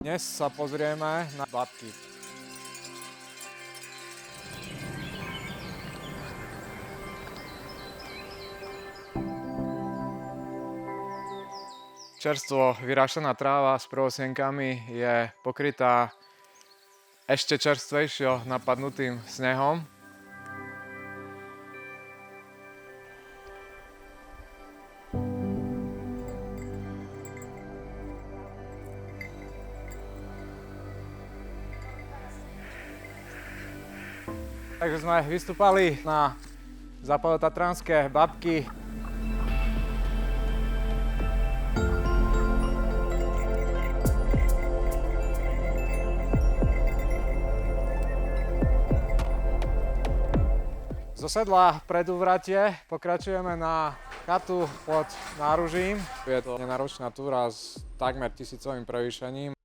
Dnes sa pozrieme na Babky. Čerstvo vyrášaná tráva s prvosienkami je pokrytá ešte čerstvejšie napadnutým snehom. Takže sme vystúpali na západotatranské Babky. Zo sedla pred úvratie pokračujeme na chatu pod náružím. Je to nenáročná túra s takmer 1000-ovým prevýšením.